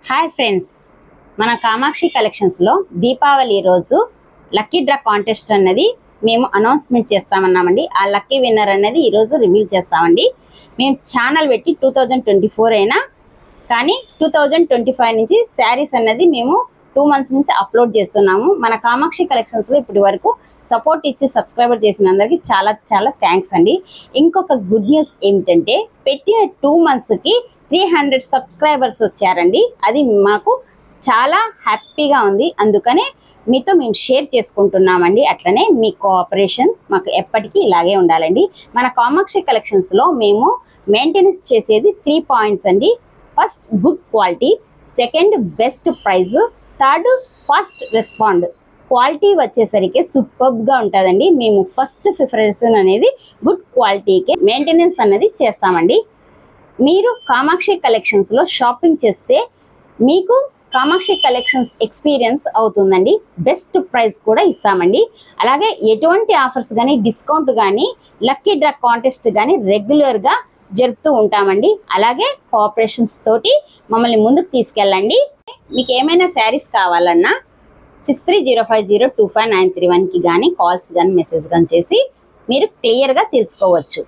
Hi friends, మన కామాక్షి కలెక్షన్స్లో దీపావళి రోజు లక్కీ డ్రా కాంటెస్ట్ అన్నది మేము అనౌన్స్మెంట్ చేస్తామన్నామండి. ఆ లక్కీ విన్నర్ అనేది ఈరోజు రివీల్ చేస్తామండి. మేము ఛానల్ పెట్టి 2024 అయినా కానీ 2025 నుంచి శారీస్ అన్నది మేము 2 మంత్స్ నుంచి అప్లోడ్ చేస్తున్నాము. మన కామాక్షి కలెక్షన్స్లో ఇప్పటి వరకు సపోర్ట్ ఇచ్చి సబ్స్క్రైబర్ చేసిన అందరికీ చాలా చాలా థ్యాంక్స్ అండి. ఇంకొక గుడ్ న్యూస్ ఏమిటంటే పెట్టిన 2 మంత్స్కి 300 సబ్స్క్రైబర్స్ వచ్చారండి. అది మాకు చాలా హ్యాపీగా ఉంది. అందుకనే మీతో మేము షేర్ చేసుకుంటున్నామండి. అట్లనే మీ కోఆపరేషన్ మాకు ఎప్పటికీ ఇలాగే ఉండాలండి. మన కామాక్షి కలెక్షన్స్లో మేము మెయింటెనెన్స్ చేసేది 3 పాయింట్స్ అండి. First, good quality. Second, best price. Third, fast respond. Quality వచ్చేసరికి సూపర్గా ఉంటుందండి. మేము ఫస్ట్ ప్రిఫరెన్స్ అనేది గుడ్ క్వాలిటీకి మెయింటెనెన్స్ అనేది చేస్తామండి. మీరు కామాక్షి కలెక్షన్స్లో షాపింగ్ చేస్తే మీకు కామాక్షి కలెక్షన్స్ ఎక్స్పీరియన్స్ అవుతుందండి. బెస్ట్ ప్రైస్ కూడా ఇస్తామండి. అలాగే ఎటువంటి ఆఫర్స్ కానీ డిస్కౌంట్ కానీ లక్కీ డ్రా కాంటెస్ట్ కానీ రెగ్యులర్గా జరుపుతూ ఉంటామండి. అలాగే కోఆపరేషన్స్ తోటి మమ్మల్ని ముందుకు తీసుకెళ్ళండి. మీకు ఏమైనా శారీస్ కావాలన్నా 6305025931కి కానీ కాల్స్ కానీ మెసేజ్ కానీ చేసి మీరు క్లియర్గా తెలుసుకోవచ్చు.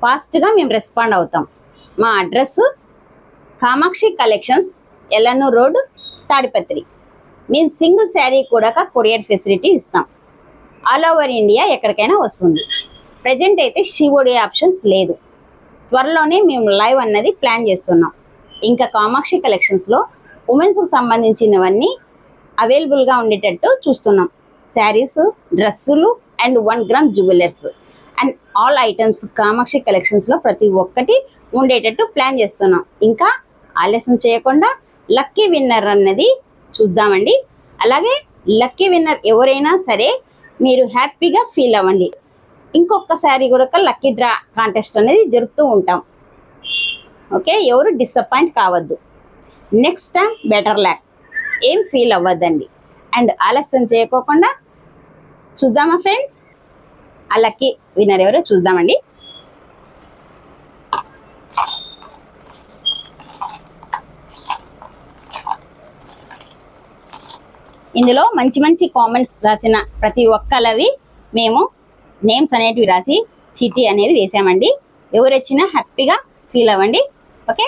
ఫాస్ట్గా మేము రెస్పాండ్ అవుతాం. మా address Kamakshi collections, Yellanur road, Tadipatri. మేము సింగిల్ శారీ కూడా కొరియర్ ఫెసిలిటీ ఇస్తాం. ఆల్ ఓవర్ ఇండియా ఎక్కడికైనా వస్తుంది. ప్రజెంట్ అయితే సిఓడి ఆప్షన్స్ లేదు. త్వరలోనే మేము లైవ్ అన్నది ప్లాన్ చేస్తున్నాం. ఇంకా కామాక్షి కలెక్షన్స్లో ఉమెన్స్కి సంబంధించినవన్నీ అవైలబుల్గా ఉండేటట్టు చూస్తున్నాం. శారీస్, డ్రెస్సులు and 1 gram jewellers and all items Kamakshi కలెక్షన్స్లో ప్రతి ఒక్కటి ఉండేటట్టు ప్లాన్ చేస్తున్నాం. ఇంకా ఆలస్యం చేయకుండా లక్కీ విన్నర్ అన్నది చూద్దామండి. అలాగే లక్కీ విన్నర్ ఎవరైనా సరే మీరు హ్యాపీగా ఫీల్ అవ్వండి. ఇంకొకసారి కూడా లక్కీ డ్రా కాంటెస్ట్ అనేది జరుపుతూ ఉంటాం. ఓకే, ఎవరు డిసప్పాయింట్ కావద్దు. Next time better luck. ఏం ఫీల్ అవ్వద్దండి. అండ్ ఆలస్యం చేయకోకుండా చూద్దామా ఫ్రెండ్స్? ఆ లక్కీ విన్నర్ ఎవరో చూద్దామండి. ఇందులో మంచి మంచి కామెంట్స్ రాసిన ప్రతి ఒక్కళ్ళవి మేము నేమ్స్ అనేటివి రాసి చీటీ అనేది వేసామండి. ఎవరు వచ్చినా హ్యాపీగా ఫీల్ అవ్వండి. Okay,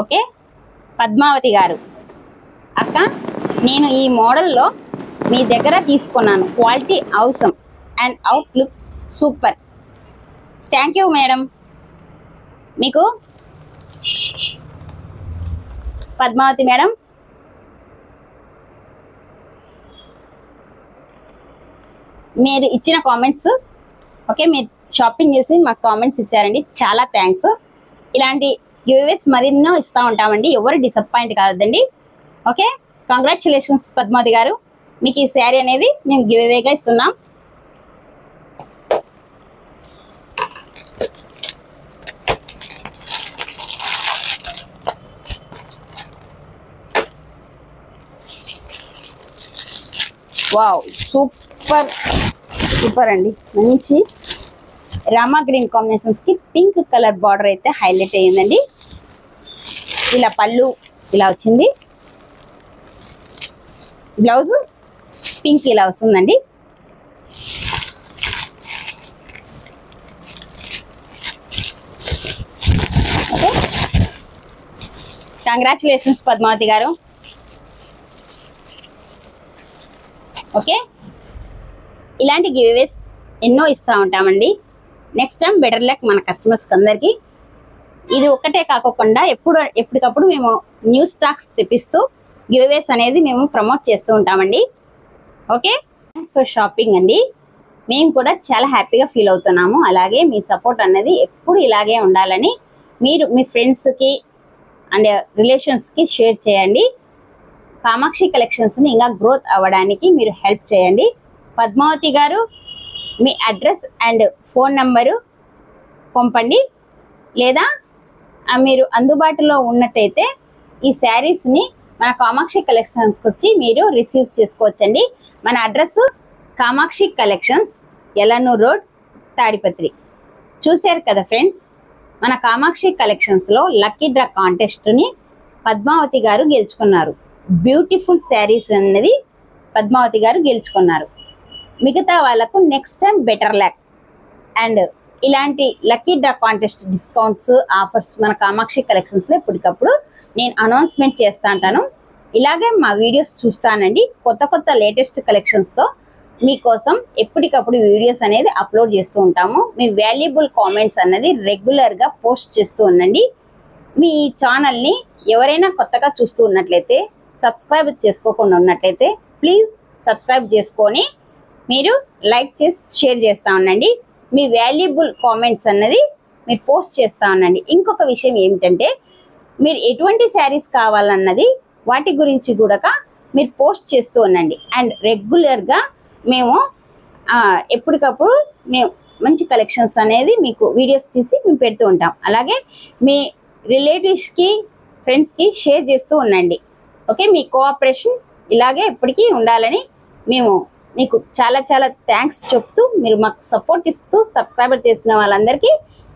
okay. పద్మావతి గారు, అక్క నేను ఈ మోడల్లో మీ దగ్గర తీసుకున్నాను. క్వాలిటీ అవసరం and outlook super. Thank you madam. మీకు పద్మావతి మేడం, మీరు ఇచ్చిన కామెంట్స్, ఓకే, మీరు షాపింగ్ చేసి మాకు కామెంట్స్ ఇచ్చారండి. చాలా థ్యాంక్స్. ఇలాంటి గివ్అవేస్ మరెన్నో ఇస్తూ ఉంటామండి. ఎవరు డిసప్పాయింట్ కావద్దండి. ఓకే, కంగ్రాచులేషన్స్ పద్మావతి గారు. మీకు ఈ శారీ అనేది మేము గివ్అవేగా ఇస్తున్నాం. వావ్, సూపర్ సూపర్ అండి. మంచి రామా గ్రీన్ కాంబినేషన్స్కి పింక్ కలర్ బార్డర్ అయితే హైలైట్ అయ్యిందండి. ఇలా పళ్ళు ఇలా వచ్చింది. బ్లౌజ్ పింక్ ఇలా వస్తుందండి. ఓకే, కంగ్రాచులేషన్స్ పద్మావతి గారు. ఓకే, ఇలాంటి గివ్అవేస్ ఎన్నో ఇస్తూ ఉంటామండి. నెక్స్ట్ టైం బెటర్ లక్ మన కస్టమర్స్కి అందరికీ. ఇది ఒక్కటే కాకుండా ఎప్పటికప్పుడు మేము న్యూ స్టాక్స్ తెప్పిస్తూ గివ్అవేస్ అనేది మేము ప్రమోట్ చేస్తూ ఉంటామండి. ఓకే, థ్యాంక్స్ ఫర్ షాపింగ్ అండి. మేము కూడా చాలా హ్యాపీగా ఫీల్ అవుతున్నాము. అలాగే మీ సపోర్ట్ అనేది ఎప్పుడు ఇలాగే ఉండాలని మీరు మీ ఫ్రెండ్స్కి అండ్ రిలేషన్స్కి షేర్ చేయండి. కామాక్షి కలెక్షన్స్ని ఇంకా గ్రోత్ అవ్వడానికి మీరు హెల్ప్ చేయండి. పద్మావతి గారు, మీ అడ్రస్ అండ్ ఫోన్ నంబరు పంపండి. లేదా మీరు అందుబాటులో ఉన్నట్టయితే ఈ శారీస్ని మన కామాక్షి కలెక్షన్స్కి వచ్చి మీరు రిసీవ్ చేసుకోవచ్చండి. మన address Kamakshi collections, Yellanur road, Tadipatri. చూశారు కదా ఫ్రెండ్స్, మన కామాక్షి కలెక్షన్స్లో లక్కీ డ్రా కాంటెస్ట్ని పద్మావతి గారు గెలుచుకున్నారు. బ్యూటిఫుల్ శారీస్ అన్నది పద్మావతి గారు గెలుచుకున్నారు. మిగతా వాళ్ళకు next time better luck. And ఇలాంటి lucky draw contest discounts, offers మన కామాక్షి కలెక్షన్స్లో ఎప్పటికప్పుడు నేను అనౌన్స్మెంట్ చేస్తూ ఉంటాను. ఇలాగే మా వీడియోస్ చూస్తానండి. కొత్త కొత్త లేటెస్ట్ కలెక్షన్స్తో మీకోసం ఎప్పటికప్పుడు వీడియోస్ అనేది అప్లోడ్ చేస్తూ ఉంటాము. మీ వాల్యుబుల్ కామెంట్స్ అన్నది రెగ్యులర్గా పోస్ట్ చేస్తూ ఉండండి. మీ ఛానల్ని ఎవరైనా కొత్తగా చూస్తూ ఉన్నట్లయితే, సబ్స్క్రైబ్ చేసుకోకుండా ఉన్నట్లయితే ప్లీజ్ సబ్స్క్రైబ్ చేసుకొని మీరు లైక్ చేసి షేర్ చేస్తూ ఉండండి. మీ వాల్యుబుల్ కామెంట్స్ అన్నది మీరు పోస్ట్ చేస్తూ ఉండండి. ఇంకొక విషయం ఏమిటంటే, మీరు ఎటువంటి శారీస్ కావాలన్నది వాటి గురించి కూడా మీరు పోస్ట్ చేస్తూ ఉండండి. అండ్ రెగ్యులర్గా మేము ఎప్పటికప్పుడు మేము మంచి కలెక్షన్స్ అనేది మీకు వీడియోస్ తీసి మేము పెడుతూ ఉంటాం. అలాగే మీ రిలేటివ్స్కి, ఫ్రెండ్స్కి షేర్ చేస్తూ ఉండండి. ఓకే, మీ కోఆపరేషన్ ఇలాగే ఎప్పటికీ ఉండాలని మేము మీకు చాలా చాలా థ్యాంక్స్ చెప్తూ, మీరు మాకు సపోర్ట్ ఇస్తూ సబ్స్క్రైబర్ చేసిన వాళ్ళందరికీ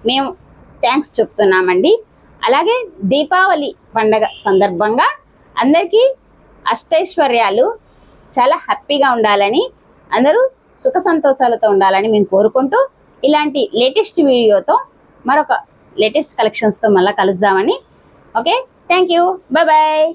మేము థ్యాంక్స్ చెప్తున్నామండి. అలాగే దీపావళి పండగ సందర్భంగా అందరికీ అష్టైశ్వర్యాలు, చాలా హ్యాపీగా ఉండాలని, అందరూ సుఖ సంతోషాలతో ఉండాలని మేము కోరుకుంటూ, ఇలాంటి లేటెస్ట్ వీడియోతో మరొక లేటెస్ట్ కలెక్షన్స్తో మళ్ళీ కలుద్దామని. Okay, thank you, bye bye.